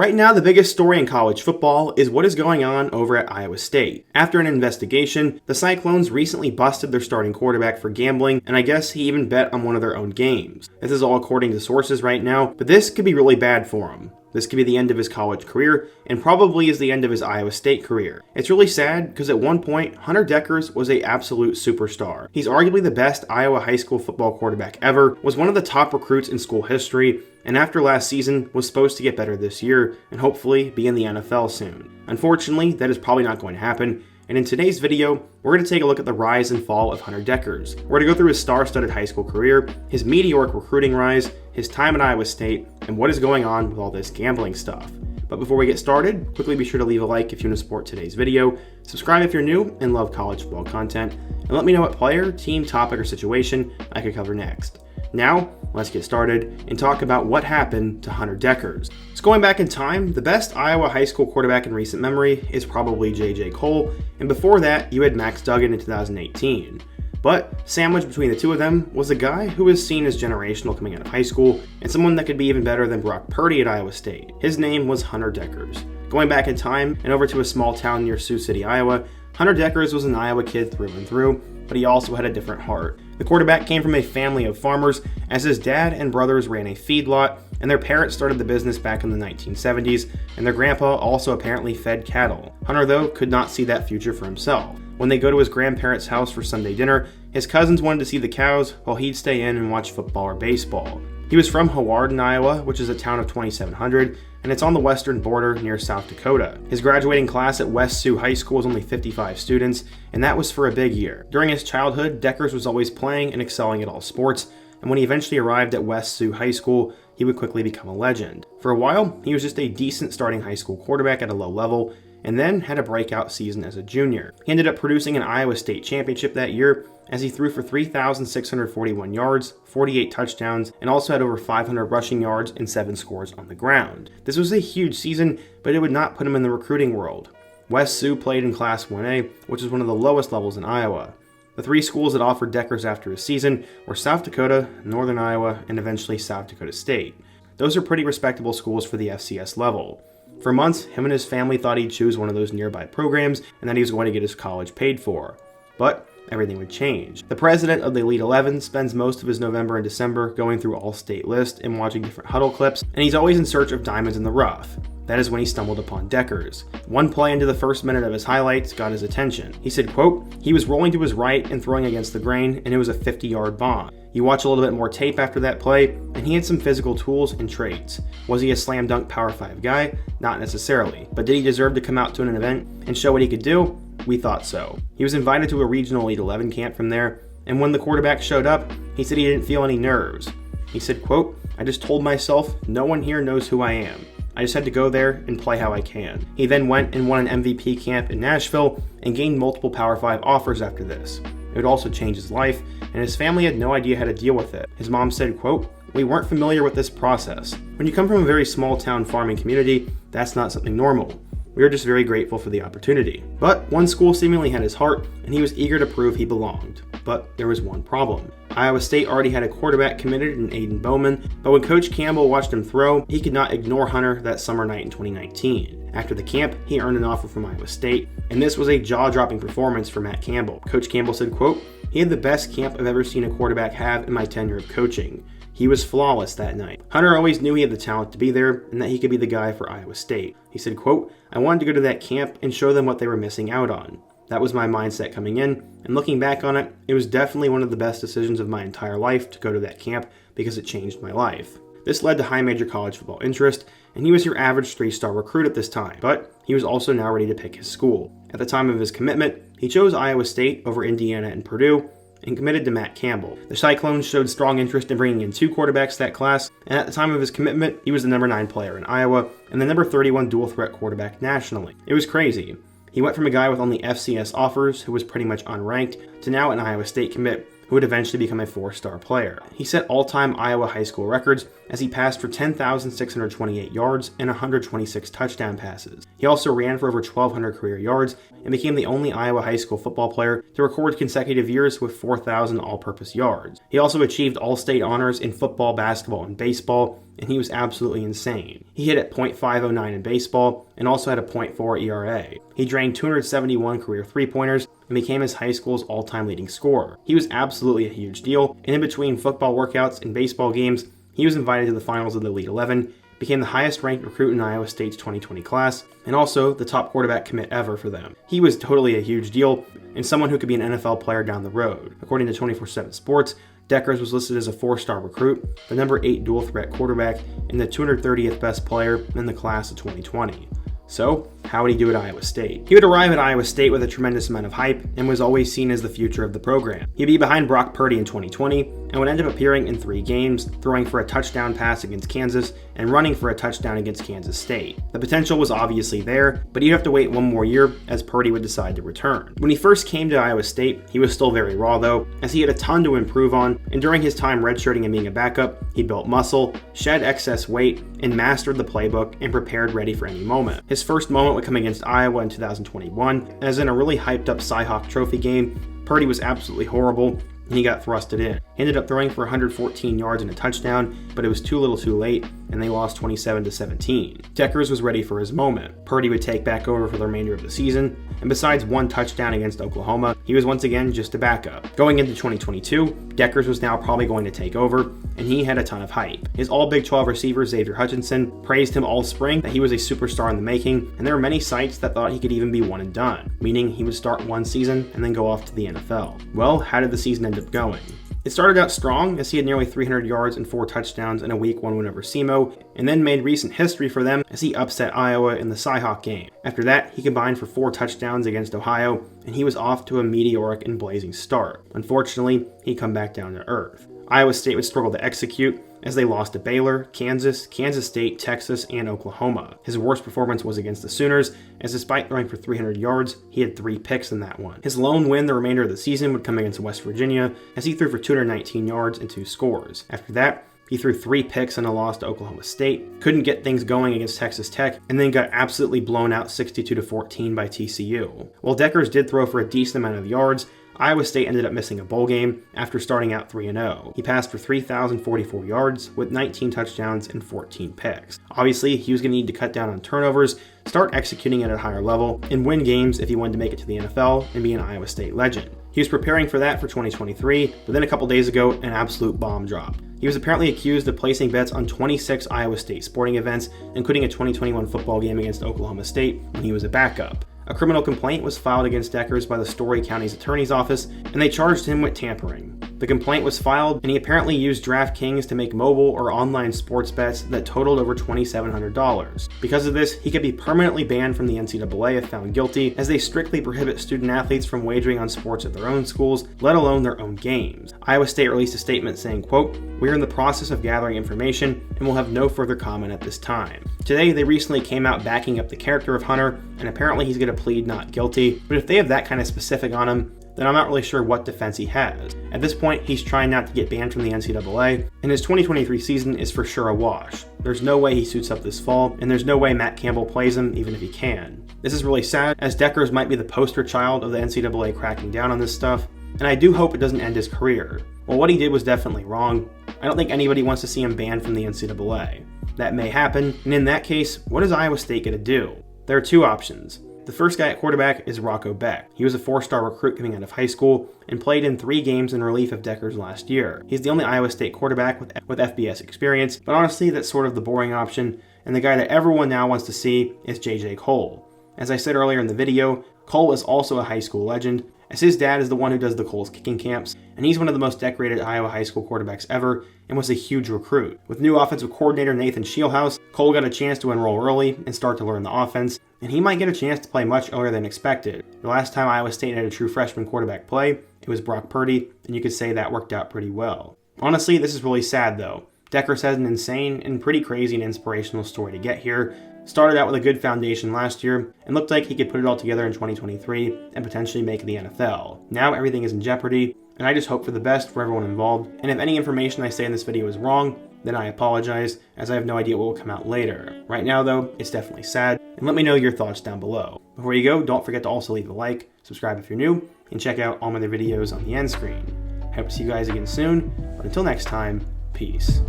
Right now, the biggest story in college football is what is going on over at Iowa State. After an investigation, the Cyclones recently busted their starting quarterback for gambling, and I guess he even bet on one of their own games. This is all according to sources right now, but this could be really bad for him. This could be the end of his college career, and probably is the end of his Iowa State career. It's really sad because at one point, Hunter Dekkers was an absolute superstar. He's arguably the best Iowa high school football quarterback ever, was one of the top recruits in school history, and after last season was supposed to get better this year and hopefully be in the NFL soon. Unfortunately, that is probably not going to happen. And in today's video, we're going to take a look at the rise and fall of Hunter Dekkers. We're going to go through his star-studded high school career, his meteoric recruiting rise, his time at Iowa State, and what is going on with all this gambling stuff. But before we get started, quickly be sure to leave a like if you want to support today's video, subscribe if you're new and love college football content, and let me know what player, team, topic, or situation I could cover next. Now, let's get started and talk about what happened to Hunter Dekkers. So going back in time, the best Iowa high school quarterback in recent memory is probably J.J. Cole, and before that, you had Max Duggan in 2018. But sandwiched between the two of them was a guy who was seen as generational coming out of high school, and someone that could be even better than Brock Purdy at Iowa State. His name was Hunter Dekkers. Going back in time and over to a small town near Sioux City, Iowa, Hunter Dekkers was an Iowa kid through and through, but he also had a different heart. The quarterback came from a family of farmers, as his dad and brothers ran a feedlot, and their parents started the business back in the 1970s, and their grandpa also apparently fed cattle. Hunter, though, could not see that future for himself. When they go to his grandparents' house for Sunday dinner, his cousins wanted to see the cows while he'd stay in and watch football or baseball. He was from Hawarden, Iowa, which is a town of 2,700, and it's on the western border near South Dakota. His graduating class at West Sioux High School was only 55 students, and that was for a big year. During his childhood, Dekkers was always playing and excelling at all sports, and when he eventually arrived at West Sioux High School, he would quickly become a legend. For a while, he was just a decent starting high school quarterback at a low level, and then had a breakout season as a junior. He ended up producing an Iowa State championship that year as he threw for 3,641 yards, 48 touchdowns, and also had over 500 rushing yards and 7 scores on the ground. This was a huge season, but it would not put him in the recruiting world. West Sioux played in Class 1A, which is one of the lowest levels in Iowa. The 3 schools that offered Dekkers after his season were South Dakota, Northern Iowa, and eventually South Dakota State. Those are pretty respectable schools for the FCS level. For months, him and his family thought he'd choose one of those nearby programs and that he was going to get his college paid for. But everything would change. The president of the Elite 11 spends most of his November and December going through all state lists and watching different huddle clips, and he's always in search of diamonds in the rough. That is when he stumbled upon Dekkers. One play into the first minute of his highlights got his attention. He said, quote, "He was rolling to his right and throwing against the grain, and it was a 50-yard bomb. You watch a little bit more tape after that play, and he had some physical tools and traits. Was he a slam dunk Power 5 guy? Not necessarily. But did he deserve to come out to an event and show what he could do? We thought so." He was invited to a regional Elite 11 camp from there, and when the quarterback showed up, he said he didn't feel any nerves. He said, quote, "I just told myself, no one here knows who I am. I just had to go there and play how I can." He then went and won an MVP camp in Nashville and gained multiple Power 5 offers after this. It would also change his life, and his family had no idea how to deal with it. His mom said, quote, "We weren't familiar with this process. When you come from a very small town farming community, that's not something normal. We were just very grateful for the opportunity." But one school seemingly had his heart, and he was eager to prove he belonged. But there was one problem. Iowa State already had a quarterback committed in Aiden Bowman, but when Coach Campbell watched him throw, he could not ignore Hunter that summer night in 2019. After the camp, he earned an offer from Iowa State, and this was a jaw-dropping performance for Matt Campbell. Coach Campbell said, quote, "He had the best camp I've ever seen a quarterback have in my tenure of coaching. He was flawless that night. Hunter always knew he had the talent to be there and that he could be the guy for Iowa State." He said, quote, "I wanted to go to that camp and show them what they were missing out on. That was my mindset coming in, and looking back on it, it was definitely one of the best decisions of my entire life to go to that camp because it changed my life." This led to high major college football interest, and he was your average 3-star recruit at this time, but he was also now ready to pick his school. At the time of his commitment, he chose Iowa State over Indiana and Purdue, and committed to Matt Campbell. The Cyclones showed strong interest in bringing in 2 quarterbacks that class, and at the time of his commitment, he was the number 9 player in Iowa and the number 31 dual threat quarterback nationally. It was crazy. He went from a guy with only FCS offers who was pretty much unranked to now an Iowa State commit who would eventually become a 4-star player. He set all-time Iowa high school records as he passed for 10,628 yards and 126 touchdown passes. He also ran for over 1,200 career yards and became the only Iowa high school football player to record consecutive years with 4,000 all-purpose yards. He also achieved all-state honors in football, basketball, and baseball, and he was absolutely insane. He hit at .509 in baseball and also had a .4 ERA. He drained 271 career three-pointers and became his high school's all-time leading scorer. He was absolutely a huge deal, and in between football workouts and baseball games, he was invited to the finals of the Elite 11, became the highest-ranked recruit in Iowa State's 2020 class, and also the top quarterback commit ever for them. He was totally a huge deal, and someone who could be an NFL player down the road. According to 24/7 Sports, Dekkers was listed as a 4-star recruit, the number 8 dual-threat quarterback, and the 230th best player in the class of 2020. So, how would he do at Iowa State? He would arrive at Iowa State with a tremendous amount of hype and was always seen as the future of the program. He'd be behind Brock Purdy in 2020 and would end up appearing in 3 games, throwing for a touchdown pass against Kansas and running for a touchdown against Kansas State. The potential was obviously there, but you'd have to wait one more year as Purdy would decide to return. When he first came to Iowa State, he was still very raw though, as he had a ton to improve on, and during his time redshirting and being a backup, he built muscle, shed excess weight, and mastered the playbook and prepared ready for any moment. His first moment would come against Iowa in 2021, as in a really hyped up Cy-Hawk Trophy game. Purdy was absolutely horrible, and he got thrusted in. He ended up throwing for 114 yards and a touchdown, but it was too little too late, and they lost 27-17. Dekkers was ready for his moment. Purdy would take back over for the remainder of the season, and besides one touchdown against Oklahoma, he was once again just a backup. Going into 2022, Dekkers was now probably going to take over, and he had a ton of hype. His all-Big 12 receiver Xavier Hutchinson praised him all spring that he was a superstar in the making, and there were many sites that thought he could even be one and done, meaning he would start one season and then go off to the NFL. Well, how did the season end up going? It started out strong as he had nearly 300 yards and 4 touchdowns in a Week 1 win over SEMO, and then made recent history for them as he upset Iowa in the Cy-Hawk game. After that, he combined for 4 touchdowns against Ohio, and he was off to a meteoric and blazing start. Unfortunately, he come back down to earth. Iowa State would struggle to execute as they lost to Baylor, Kansas, Kansas State, Texas, and Oklahoma. His worst performance was against the Sooners, as despite throwing for 300 yards, he had 3 picks in that one. His lone win the remainder of the season would come against West Virginia, as he threw for 219 yards and 2 scores. After that, he threw 3 picks in a loss to Oklahoma State, couldn't get things going against Texas Tech, and then got absolutely blown out 62-14 by TCU. While Dekkers did throw for a decent amount of yards, Iowa State ended up missing a bowl game after starting out 3-0. He passed for 3,044 yards with 19 touchdowns and 14 picks. Obviously, he was going to need to cut down on turnovers, start executing at a higher level, and win games if he wanted to make it to the NFL and be an Iowa State legend. He was preparing for that for 2023, but then a couple days ago, an absolute bomb dropped. He was apparently accused of placing bets on 26 Iowa State sporting events, including a 2021 football game against Oklahoma State when he was a backup. A criminal complaint was filed against Dekkers by the Story County's attorney's office, and they charged him with tampering. The complaint was filed, and he apparently used DraftKings to make mobile or online sports bets that totaled over $2,700. Because of this, he could be permanently banned from the NCAA if found guilty, as they strictly prohibit student athletes from wagering on sports at their own schools, let alone their own games. Iowa State released a statement saying, quote, "We are in the process of gathering information and will have no further comment at this time." Today, they recently came out backing up the character of Hunter, and apparently he's going to plead not guilty, but if they have that kind of specific on him, then I'm not really sure what defense he has. At this point, he's trying not to get banned from the NCAA, and his 2023 season is for sure a wash. There's no way he suits up this fall, and there's no way Matt Campbell plays him even if he can. This is really sad, as Dekkers might be the poster child of the NCAA cracking down on this stuff, and I do hope it doesn't end his career. While what he did was definitely wrong, I don't think anybody wants to see him banned from the NCAA. That may happen, and in that case, what is Iowa State going to do? There are 2 options. The first guy at quarterback is Rocco Beck. He was a 4-star recruit coming out of high school and played in 3 games in relief of Dekkers last year. He's the only Iowa State quarterback with FBS experience, but honestly, that's sort of the boring option, and the guy that everyone now wants to see is JJ Cole. As I said earlier in the video, Cole is also a high school legend, as his dad is the one who does the Cole's kicking camps, and he's one of the most decorated Iowa high school quarterbacks ever and was a huge recruit. With new offensive coordinator Nathan Scheelhaus, Cole got a chance to enroll early and start to learn the offense, and he might get a chance to play much earlier than expected. The last time Iowa State had a true freshman quarterback play, it was Brock Purdy, and you could say that worked out pretty well. Honestly, this is really sad though. Dekkers has an insane and pretty crazy and inspirational story to get here. Started out with a good foundation last year and looked like he could put it all together in 2023 and potentially make the NFL. Now everything is in jeopardy, and I just hope for the best for everyone involved. And if any information I say in this video is wrong, then I apologize, as I have no idea what will come out later. Right now though, it's definitely sad, and let me know your thoughts down below. Before you go, don't forget to also leave a like, subscribe if you're new, and check out all my other videos on the end screen. I hope to see you guys again soon, but until next time, peace.